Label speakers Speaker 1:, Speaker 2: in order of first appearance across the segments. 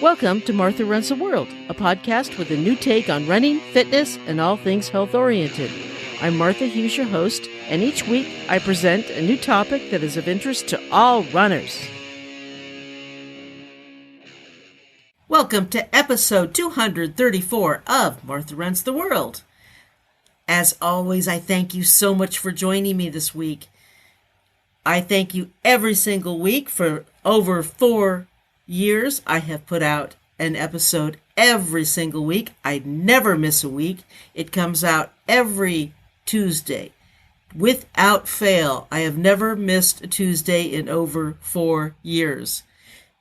Speaker 1: Welcome to Martha Runs the World, a podcast with a new take on running, fitness, and all things health-oriented. I'm Martha Hughes, your host, and each week I present a new topic that is of interest to all runners. Welcome to episode 234 of Martha Runs the World. As always, I thank you so much for joining me this week. I thank you every single week. For over 4 years, I have put out an episode every single week. I never miss a week. It comes out every Tuesday. Without fail, I have never missed a Tuesday in over 4 years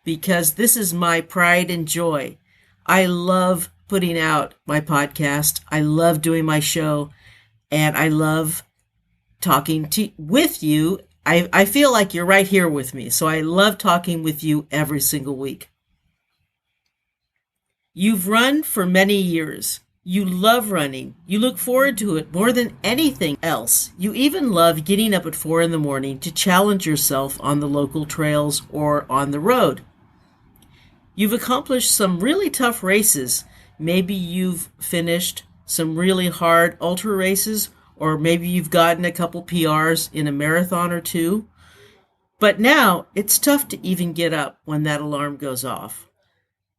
Speaker 1: because this is my pride and joy. I love putting out my podcast. I love doing my show, and I love talking with you. I feel like you're right here with me, so I love talking with you every single week. You've run for many years. You love running. You look forward to it more than anything else. You even love getting up at 4 a.m. to challenge yourself on the local trails or on the road. You've accomplished some really tough races. Maybe you've finished some really hard ultra races, or maybe you've gotten a couple PRs in a marathon or two. But now it's tough to even get up when that alarm goes off.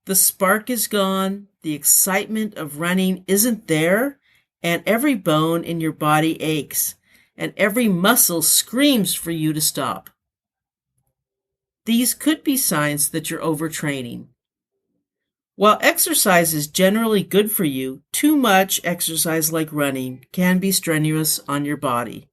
Speaker 1: The spark is gone, the excitement of running isn't there, and every bone in your body aches, and every muscle screams for you to stop. These could be signs that you're overtraining. While exercise is generally good for you, too much exercise like running can be strenuous on your body.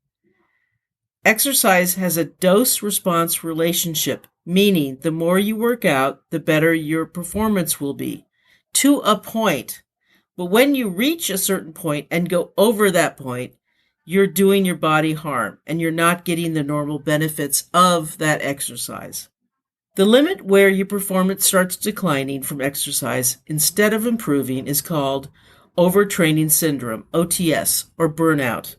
Speaker 1: Exercise has a dose-response relationship, meaning the more you work out, the better your performance will be, to a point. But when you reach a certain point and go over that point, you're doing your body harm, and you're not getting the normal benefits of that exercise. The limit where your performance starts declining from exercise instead of improving is called overtraining syndrome, OTS, or burnout.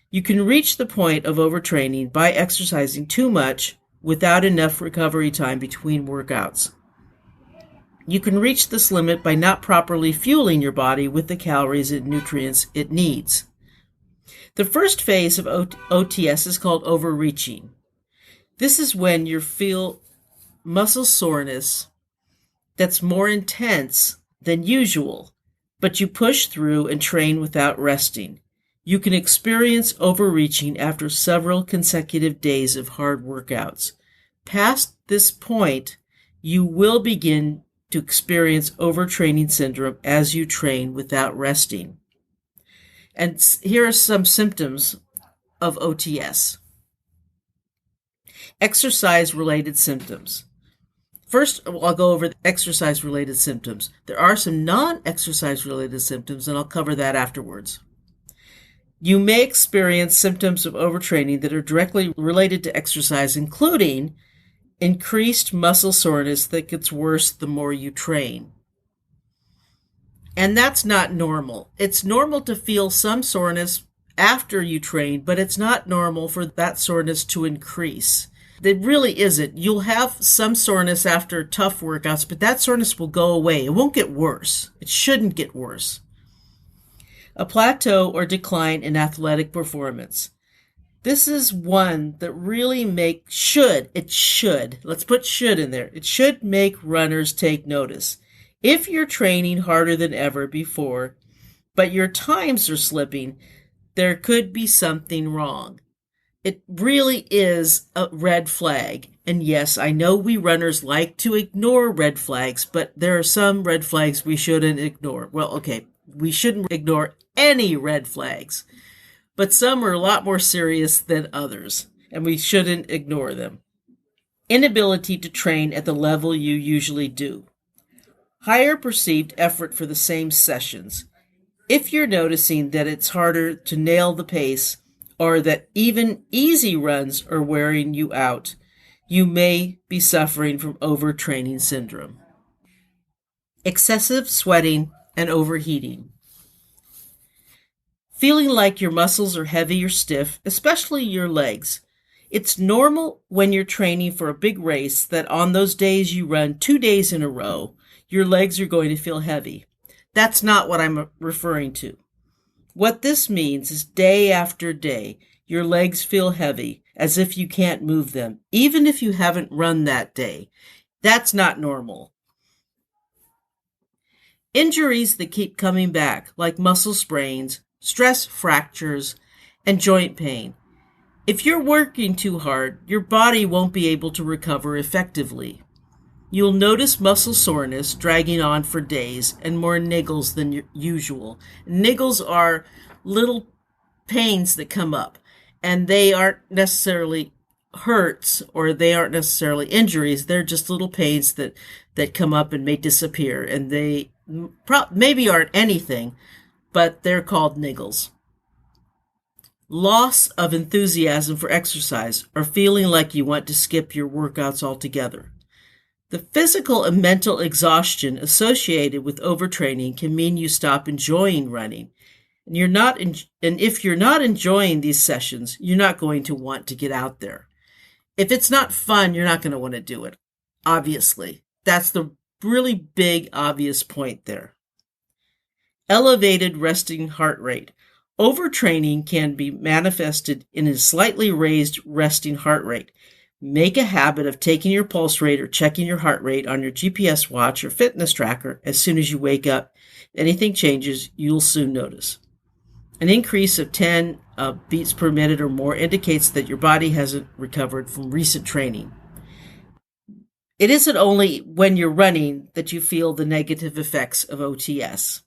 Speaker 1: You can reach the point of overtraining by exercising too much without enough recovery time between workouts. You can reach this limit by not properly fueling your body with the calories and nutrients it needs. The first phase of OTS is called overreaching. This is when you feel muscle soreness that's more intense than usual, but you push through and train without resting. You can experience overreaching after several consecutive days of hard workouts. Past this point, you will begin to experience overtraining syndrome as you train without resting. And here are some symptoms of OTS. Exercise-related symptoms. First, I'll go over the exercise-related symptoms. There are some non-exercise-related symptoms, and I'll cover that afterwards. You may experience symptoms of overtraining that are directly related to exercise, including increased muscle soreness that gets worse the more you train. And that's not normal. It's normal to feel some soreness after you train, but it's not normal for that soreness to increase. It really isn't. You'll have some soreness after tough workouts, but that soreness will go away. It won't get worse. It shouldn't get worse. A plateau or decline in athletic performance. This is one that really should, let's put should in there. It should make runners take notice. If you're training harder than ever before, but your times are slipping, there could be something wrong. It really is a red flag. And yes, I know we runners like to ignore red flags, but there are some red flags we shouldn't ignore. Well, okay, we shouldn't ignore any red flags, but some are a lot more serious than others, and we shouldn't ignore them. Inability to train at the level you usually do. Higher perceived effort for the same sessions. If you're noticing that it's harder to nail the pace, or that even easy runs are wearing you out, you may be suffering from overtraining syndrome. Excessive sweating and overheating. Feeling like your muscles are heavy or stiff, especially your legs. It's normal when you're training for a big race that on those days you run 2 days in a row, your legs are going to feel heavy. That's not what I'm referring to. What this means is day after day, your legs feel heavy, as if you can't move them, even if you haven't run that day. That's not normal. Injuries that keep coming back, like muscle sprains, stress fractures, and joint pain. If you're working too hard, your body won't be able to recover effectively. You'll notice muscle soreness dragging on for days and more niggles than usual. Niggles are little pains that come up, and they aren't necessarily hurts or they aren't necessarily injuries. They're just little pains that come up and may disappear, and they maybe aren't anything, but they're called niggles. Loss of enthusiasm for exercise or feeling like you want to skip your workouts altogether. The physical and mental exhaustion associated with overtraining can mean you stop enjoying running. And if you're not enjoying these sessions, you're not going to want to get out there. If it's not fun, you're not going to want to do it. Obviously, that's the really big obvious point there. Elevated resting heart rate. Overtraining can be manifested in a slightly raised resting heart rate. Make a habit of taking your pulse rate or checking your heart rate on your GPS watch or fitness tracker as soon as you wake up. If anything changes, you'll soon notice. An increase of 10 beats per minute or more indicates that your body hasn't recovered from recent training. It isn't only when you're running that you feel the negative effects of OTS.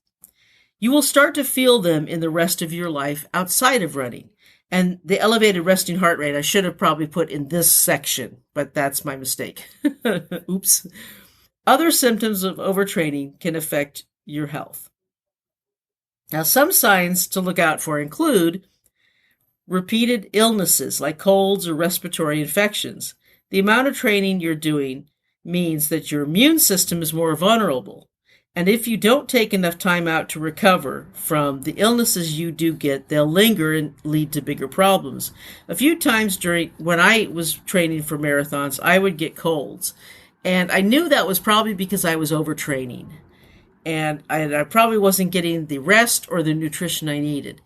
Speaker 1: You will start to feel them in the rest of your life outside of running. And the elevated resting heart rate, I should have probably put in this section, but that's my mistake. Oops. Other symptoms of overtraining can affect your health. Now, some signs to look out for include repeated illnesses like colds or respiratory infections. The amount of training you're doing means that your immune system is more vulnerable. And if you don't take enough time out to recover from the illnesses you do get, they'll linger and lead to bigger problems. A few times when I was training for marathons, I would get colds. And I knew that was probably because I was overtraining. And I probably wasn't getting the rest or the nutrition I needed.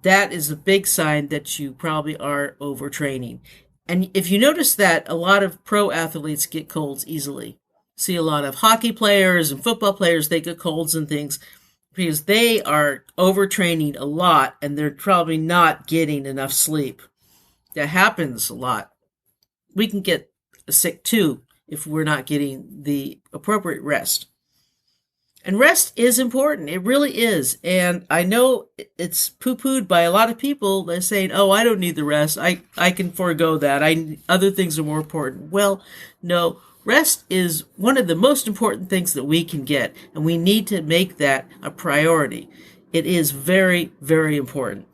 Speaker 1: That is a big sign that you probably are overtraining. And if you notice that, a lot of pro athletes get colds easily. See a lot of hockey players and football players, they get colds and things because they are overtraining a lot and they're probably not getting enough sleep. That happens a lot. We can get sick too if we're not getting the appropriate rest. And rest is important. It really is. And I know it's poo-pooed by a lot of people. They're saying, oh, I don't need the rest. I can forego that. Other things are more important. Well, no. Rest is one of the most important things that we can get, and we need to make that a priority. It is very, very important.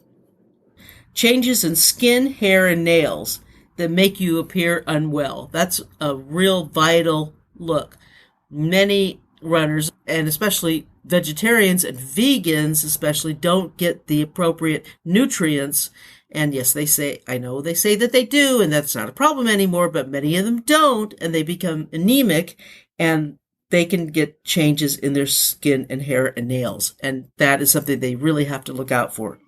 Speaker 1: Changes in skin, hair, and nails that make you appear unwell. That's a real vital look. Many runners, and especially vegetarians and vegans especially, don't get the appropriate nutrients. And yes, I know they say that they do, and that's not a problem anymore, but many of them don't, and they become anemic, and they can get changes in their skin and hair and nails. And that is something they really have to look out for.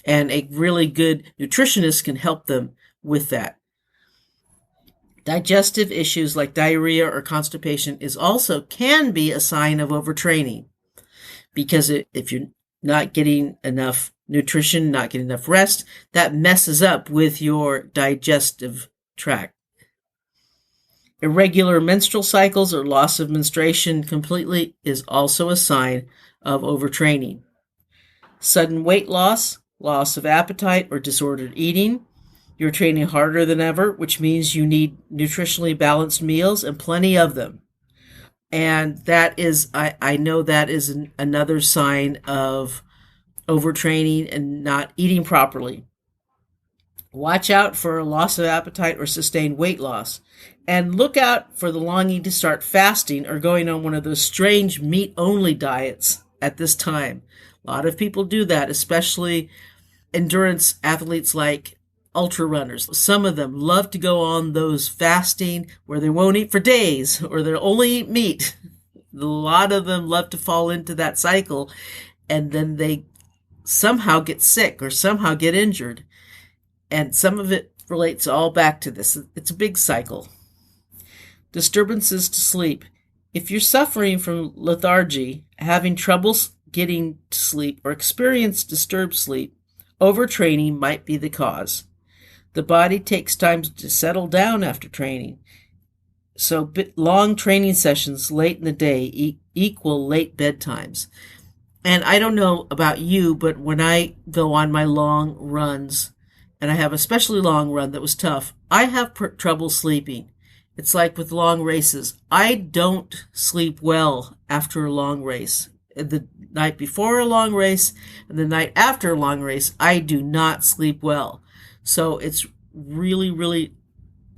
Speaker 1: And a really good nutritionist can help them with that. Digestive issues like diarrhea or constipation can be a sign of overtraining. Because if you're not getting enough nutrition, not getting enough rest, that messes up with your digestive tract. Irregular menstrual cycles or loss of menstruation completely is also a sign of overtraining. Sudden weight loss, loss of appetite, or disordered eating. You're training harder than ever, which means you need nutritionally balanced meals and plenty of them. And that is, I know that is another sign of overtraining and not eating properly. Watch out for a loss of appetite or sustained weight loss. And look out for the longing to start fasting or going on one of those strange meat-only diets at this time. A lot of people do that, especially endurance athletes like ultra runners. Some of them love to go on those fasting where they won't eat for days or they'll only eat meat. A lot of them love to fall into that cycle, and then they somehow get sick or somehow get injured. And some of it relates all back to this. It's a big cycle. Disturbances to sleep. If you're suffering from lethargy, having trouble getting to sleep, or experience disturbed sleep, overtraining might be the cause. The body takes time to settle down after training. So long training sessions late in the day equal late bedtimes. And I don't know about you, but when I go on my long runs, and I have a especially long run that was tough, I have trouble sleeping. It's like with long races. I don't sleep well after a long race. The night before a long race and the night after a long race, I do not sleep well. So it's really, really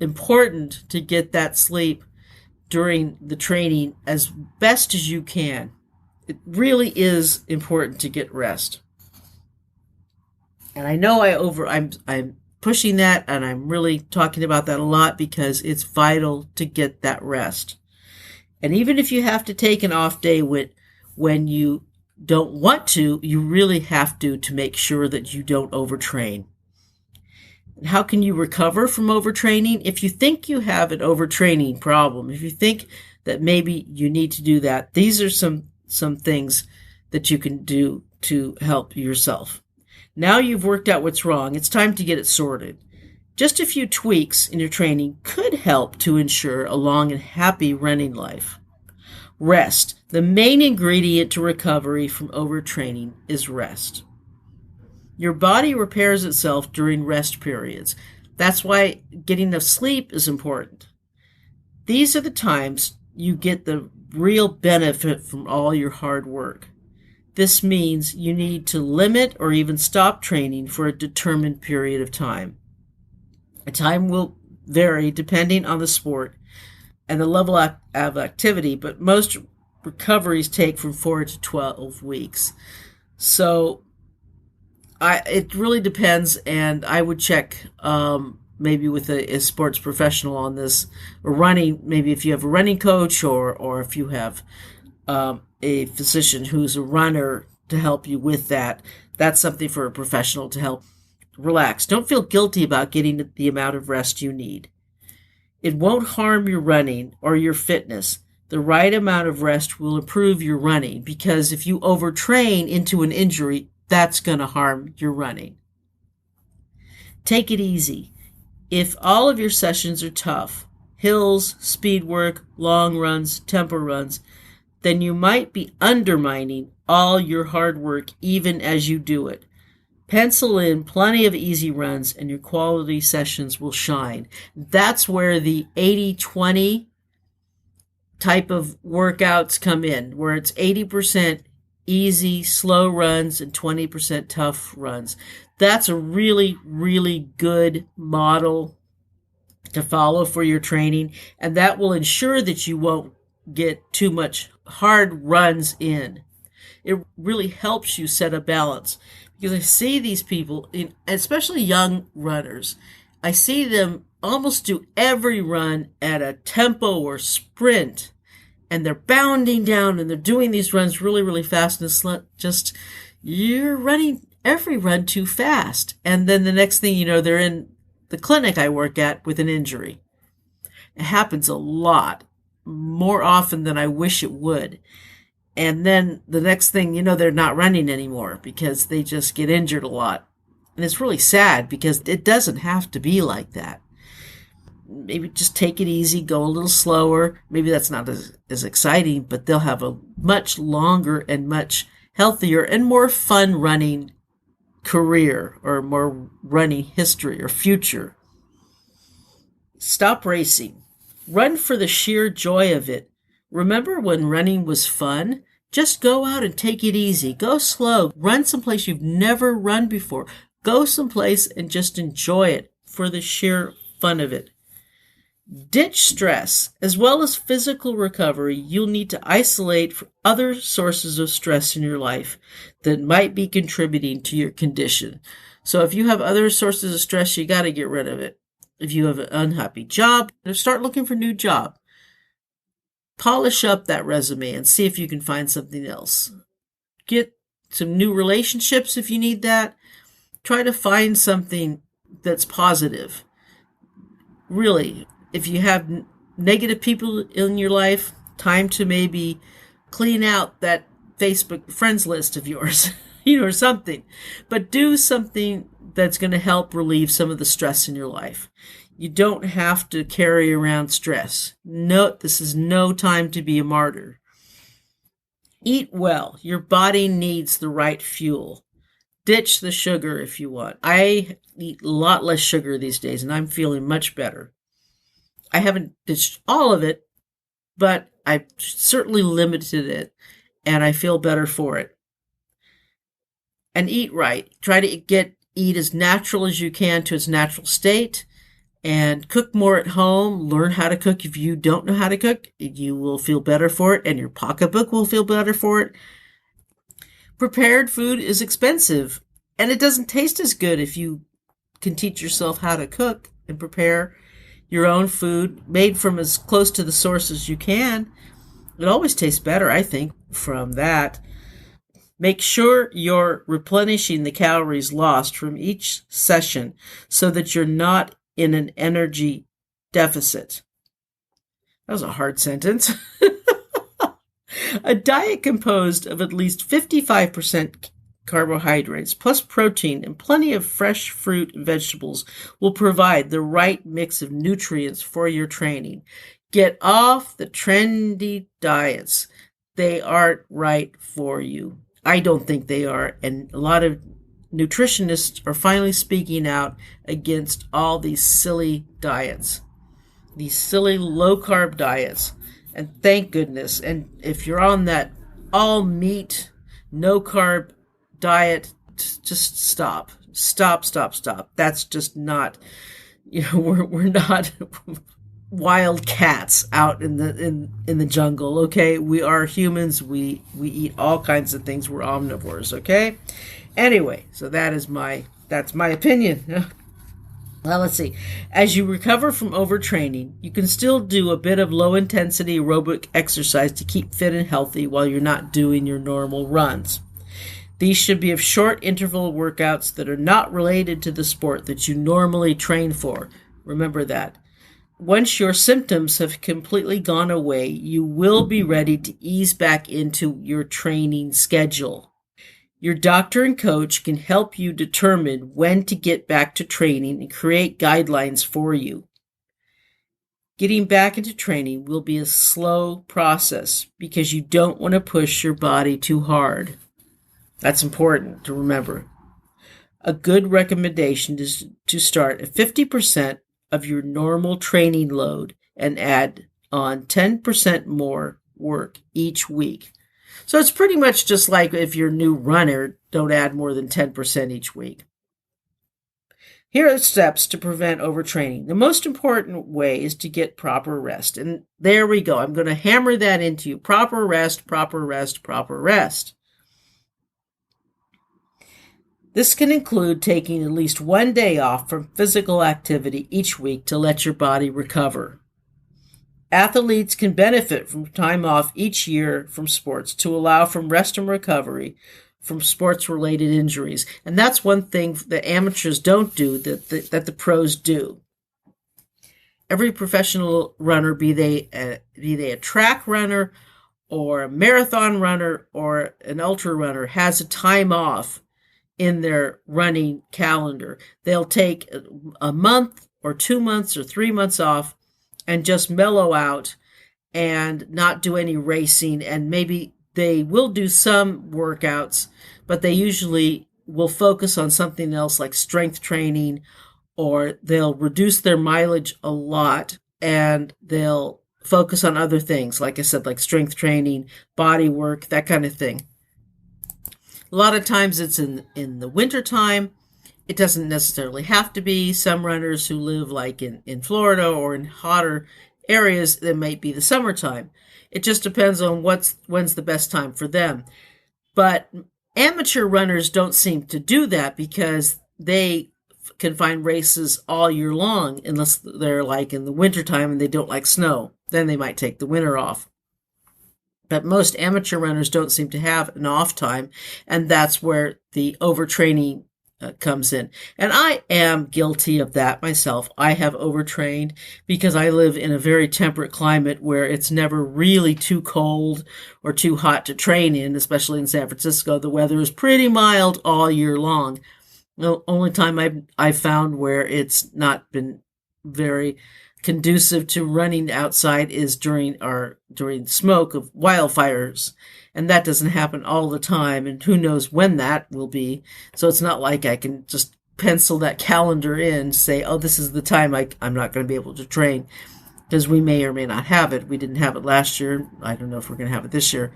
Speaker 1: important to get that sleep during the training as best as you can. It really is important to get rest. And I know I'm pushing that, and I'm really talking about that a lot because it's vital to get that rest. And even if you have to take an off day when you don't want to, you really have to make sure that you don't overtrain. And how can you recover from overtraining? If you think you have an overtraining problem, if you think that maybe you need to do that, these are some things that you can do to help yourself. Now you've worked out what's wrong, it's time to get it sorted. Just a few tweaks in your training could help to ensure a long and happy running life. Rest. The main ingredient to recovery from overtraining is rest. Your body repairs itself during rest periods. That's why getting enough sleep is important. These are the times you get the real benefit from all your hard work. This means you need to limit or even stop training for a determined period of time. The time will vary depending on the sport and the level of activity, but most recoveries take from 4 to 12 weeks. So it really depends, and I would check maybe with a sports professional on this, or running, maybe if you have a running coach or if you have a physician who's a runner to help you with that. That's something for a professional to help. Relax. Don't feel guilty about getting the amount of rest you need. It won't harm your running or your fitness. The right amount of rest will improve your running, because if you overtrain into an injury, that's going to harm your running. Take it easy. If all of your sessions are tough, hills, speed work, long runs, tempo runs, then you might be undermining all your hard work even as you do it. Pencil in plenty of easy runs and your quality sessions will shine. That's where the 80-20 type of workouts come in, where it's 80% easy, slow runs and 20% tough runs. That's a really, really good model to follow for your training, and that will ensure that you won't get too much hard runs in. It really helps you set a balance, because I see these people, especially young runners, I see them almost do every run at a tempo or sprint, and they're bounding down and they're doing these runs really, really fast, and it's just, you're running every run too fast. And then the next thing you know, they're in the clinic I work at with an injury. It happens a lot, more often than I wish it would. And then the next thing you know, they're not running anymore because they just get injured a lot. And it's really sad, because it doesn't have to be like that. Maybe just take it easy, go a little slower. Maybe that's not as exciting, but they'll have a much longer and much healthier and more fun running career, or more running history or future. Stop racing. Run for the sheer joy of it. Remember when running was fun? Just go out and take it easy. Go slow. Run someplace you've never run before. Go someplace and just enjoy it for the sheer fun of it. Ditch stress. As well as physical recovery, you'll need to isolate from other sources of stress in your life that might be contributing to your condition. So if you have other sources of stress, you got to get rid of it. If you have an unhappy job, start looking for a new job. Polish up that resume and see if you can find something else. Get some new relationships if you need that. Try to find something that's positive. Really, if you have negative people in your life, time to maybe clean out that Facebook friends list of yours, or something. But do something that's going to help relieve some of the stress in your life. You don't have to carry around stress. No, this is no time to be a martyr. Eat well. Your body needs the right fuel. Ditch the sugar if you want. I eat a lot less sugar these days, and I'm feeling much better. I haven't ditched all of it, but I've certainly limited it, and I feel better for it. And eat right. Try to eat as natural as you can to its natural state, and cook more at home. Learn how to cook. If you don't know how to cook, you will feel better for it, and your pocketbook will feel better for it. Prepared food is expensive, and it doesn't taste as good if you can teach yourself how to cook and prepare your own food made from as close to the source as you can. It always tastes better, I think, from that. Make sure you're replenishing the calories lost from each session so that you're not in an energy deficit. That was a hard sentence. A diet composed of at least 55% carbohydrates plus protein and plenty of fresh fruit and vegetables will provide the right mix of nutrients for your training. Get off the trendy diets. They aren't right for you. I don't think they are, and a lot of nutritionists are finally speaking out against all these silly diets, these silly low-carb diets. And thank goodness. And if you're on that all meat, no carb diet, just stop. Stop. That's just not, we're not wild cats out in the jungle, okay? We are humans. We eat all kinds of things. We're omnivores, okay? Anyway, so that's my opinion. Well, let's see. As you recover from overtraining, you can still do a bit of low-intensity aerobic exercise to keep fit and healthy while you're not doing your normal runs. These should be of short interval workouts that are not related to the sport that you normally train for. Remember that. Once your symptoms have completely gone away, you will be ready to ease back into your training schedule. Your doctor and coach can help you determine when to get back to training and create guidelines for you. Getting back into training will be a slow process because you don't want to push your body too hard. That's important to remember. A good recommendation is to start at 50% of your normal training load and add on 10% more work each week. So it's pretty much just like if you're a new runner, don't add more than 10% each week. Here are steps to prevent overtraining. The most important way is to get proper rest. And there we go. I'm going to hammer that into you. Proper rest, proper rest, proper rest. This can include taking at least one day off from physical activity each week to let your body recover. Athletes can benefit from time off each year from sports to allow for rest and recovery from sports-related injuries. And that's one thing that amateurs don't do that the pros do. Every professional runner, be they a track runner or a marathon runner or an ultra runner, has a time off in their running calendar. They'll take a month or 2 months or 3 months off and just mellow out and not do any racing. And maybe they will do some workouts, but they usually will focus on something else like strength training, or they'll reduce their mileage a lot and they'll focus on other things, like I said, like strength training, body work, that kind of thing. A lot of times it's in the wintertime. It doesn't necessarily have to be. Some runners who live like in Florida or in hotter areas, it might be the summertime. It just depends on when's the best time for them. But amateur runners don't seem to do that because they can find races all year long unless they're like in the wintertime and they don't like snow. Then they might take the winter off. But most amateur runners don't seem to have an off time, and that's where the overtraining comes in. And I am guilty of that myself. I have overtrained because I live in a very temperate climate where it's never really too cold or too hot to train in, especially in San Francisco. The weather is pretty mild all year long. The only time I've found where it's not been very conducive to running outside is during smoke of wildfires, and that doesn't happen all the time, and who knows when that will be. So it's not like I can just pencil that calendar in, say, oh, this is the time I'm not going to be able to train, because we may or may not have it. We didn't have it last year. I don't know if we're going to have it this year.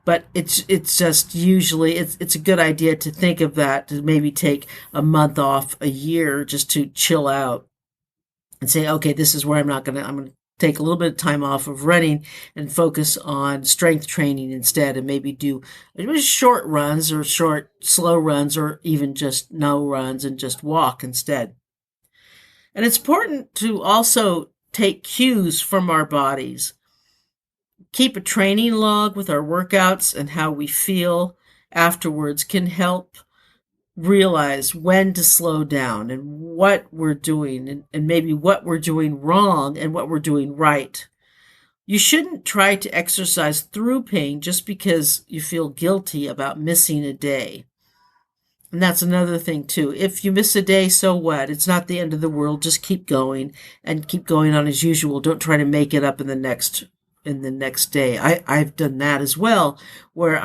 Speaker 1: But it's just usually it's a good idea to think of that, to maybe take a month off a year just to chill out and say, okay, this is where I'm going to take a little bit of time off of running and focus on strength training instead, and maybe do short runs or short, slow runs, or even just no runs and just walk instead. And it's important to also take cues from our bodies. Keep a training log with our workouts and how we feel afterwards can help realize when to slow down and what we're doing, and maybe what we're doing wrong and what we're doing right. You shouldn't try to exercise through pain just because you feel guilty about missing a day. And that's another thing too. If you miss a day, so what? It's not the end of the world. Just keep going and keep going on as usual. Don't try to make it up in the next day. I've done that as well, where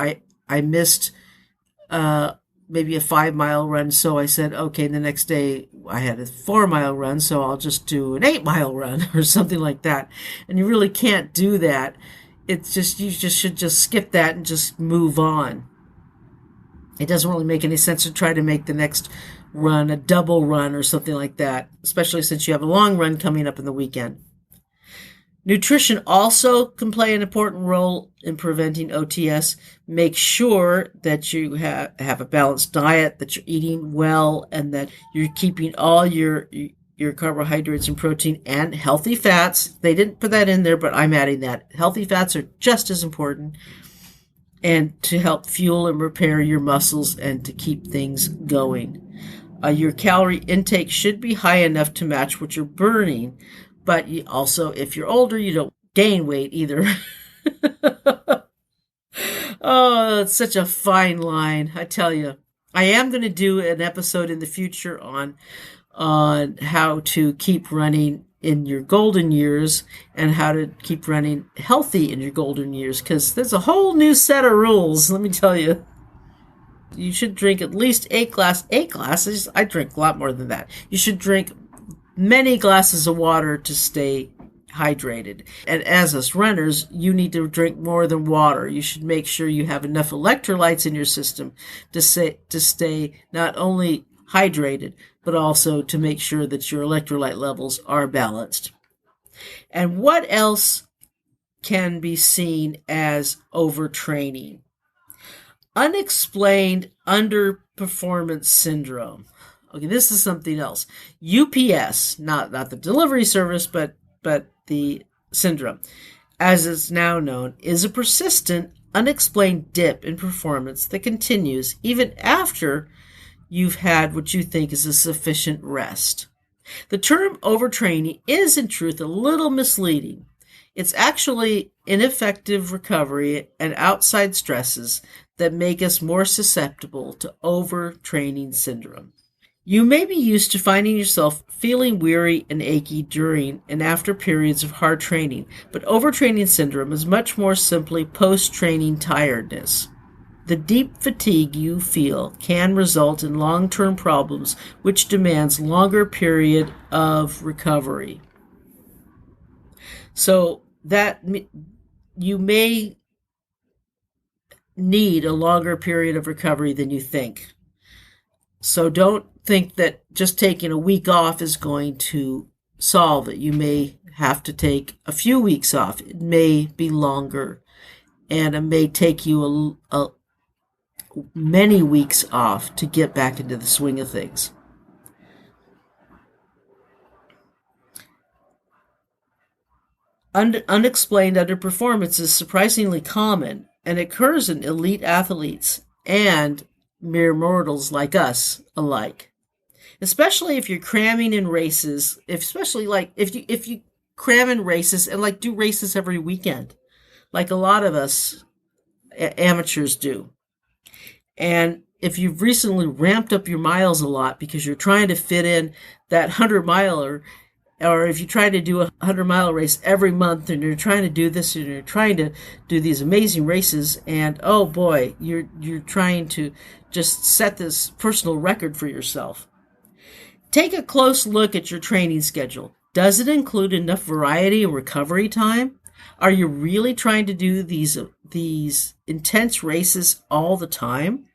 Speaker 1: I missed maybe a 5-mile run. So I said, okay, the next day I had a 4-mile run, so I'll just do an 8-mile run or something like that. And you really can't do that. It's just, you just should just skip that and just move on. It doesn't really make any sense to try to make the next run a double run or something like that, especially since you have a long run coming up in the weekend. Nutrition also can play an important role in preventing OTS. Make sure that you have a balanced diet, that you're eating well, and that you're keeping all your carbohydrates and protein and healthy fats. They didn't put that in there, but I'm adding that. Healthy fats are just as important, and to help fuel and repair your muscles and to keep things going. Your calorie intake should be high enough to match what you're burning. But you also, if you're older, you don't gain weight either. Oh, it's such a fine line, I tell you. I am going to do an episode in the future on how to keep running in your golden years and how to keep running healthy in your golden years, because there's a whole new set of rules, let me tell you. You should drink at least 8 glasses. I drink a lot more than that. You should drink many glasses of water to stay hydrated. And as us runners, you need to drink more than water. You should make sure you have enough electrolytes in your system to stay not only hydrated, but also to make sure that your electrolyte levels are balanced. And what else can be seen as overtraining? Unexplained underperformance syndrome. Okay, this is something else. UPS, not the delivery service, but the syndrome, as it's now known, is a persistent, unexplained dip in performance that continues even after you've had what you think is a sufficient rest. The term overtraining is, in truth, a little misleading. It's actually ineffective recovery and outside stresses that make us more susceptible to overtraining syndrome. You may be used to finding yourself feeling weary and achy during and after periods of hard training, but overtraining syndrome is much more simply post-training tiredness. The deep fatigue you feel can result in long-term problems, which demands longer period of recovery. So that you may need a longer period of recovery than you think. So don't think that just taking a week off is going to solve it. You may have to take a few weeks off. It may be longer, and it may take you many weeks off to get back into the swing of things. Unexplained underperformance is surprisingly common and occurs in elite athletes and mere mortals like us alike. Especially if you're cramming in races, especially like if you cram in races and like do races every weekend, like a lot of us amateurs do. And if you've recently ramped up your miles a lot because you're trying to fit in that 100-miler, or if you try to do a 100-mile race every month and you're trying to do this and you're trying to do these amazing races, and oh boy, you're trying to just set this personal record for yourself. Take a close look at your training schedule. Does it include enough variety and recovery time? Are you really trying to do these intense races all the time?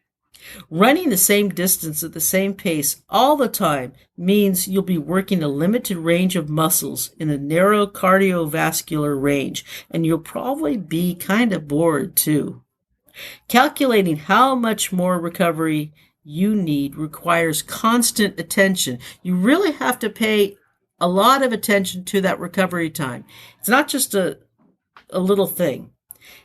Speaker 1: Running the same distance at the same pace all the time means you'll be working a limited range of muscles in a narrow cardiovascular range, and you'll probably be kind of bored too. Calculating how much more recovery you need requires constant attention. You really have to pay a lot of attention to that recovery time. It's not just a little thing.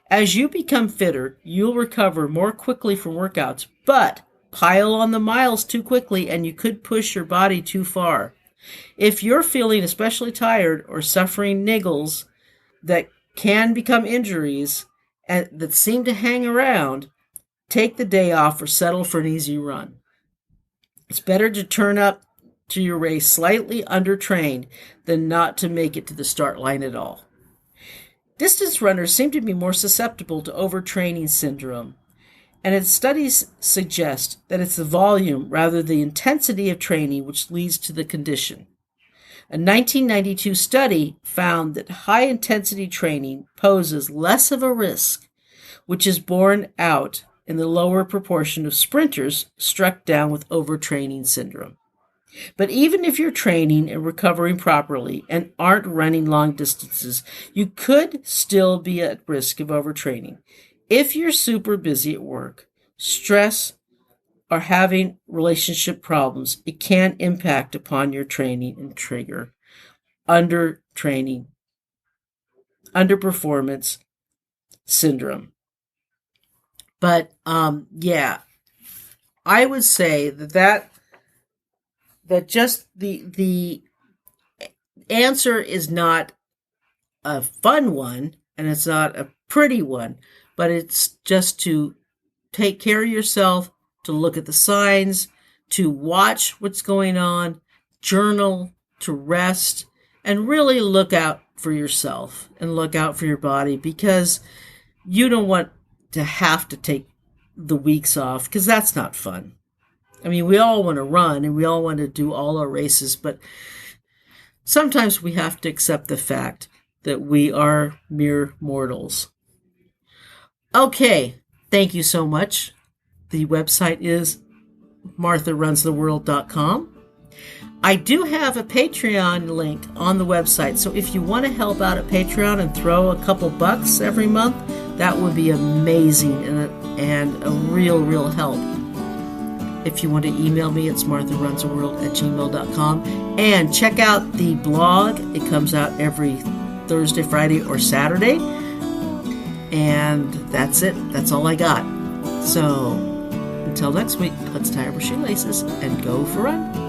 Speaker 1: As you become fitter, you'll recover more quickly from workouts, but pile on the miles too quickly and you could push your body too far. If you're feeling especially tired or suffering niggles that can become injuries and that seem to hang around, take the day off or settle for an easy run. It's better to turn up to your race slightly undertrained than not to make it to the start line at all. Distance runners seem to be more susceptible to overtraining syndrome, and its studies suggest that it's the volume rather than the intensity of training which leads to the condition. A 1992 study found that high-intensity training poses less of a risk, which is borne out in the lower proportion of sprinters struck down with overtraining syndrome. But even if you're training and recovering properly and aren't running long distances, you could still be at risk of overtraining. If you're super busy at work, stress, or having relationship problems, it can impact upon your training and trigger undertraining, underperformance syndrome. But I would say that just the answer is not a fun one and it's not a pretty one, but it's just to take care of yourself, to look at the signs, to watch what's going on, journal, to rest, and really look out for yourself and look out for your body, because you don't want to have to take the weeks off, because that's not fun. I mean, we all want to run and we all want to do all our races, but sometimes we have to accept the fact that we are mere mortals. Okay, thank you so much. The website is martharunstheworld.com. I do have a Patreon link on the website, so if you want to help out at Patreon and throw a couple bucks every month, that would be amazing and a real help. If you want to email me, it's martharunstheworld@gmail.com. And check out the blog. It comes out every Thursday, Friday, or Saturday. And that's it. That's all I got. So until next week, let's tie our shoelaces and go for a run.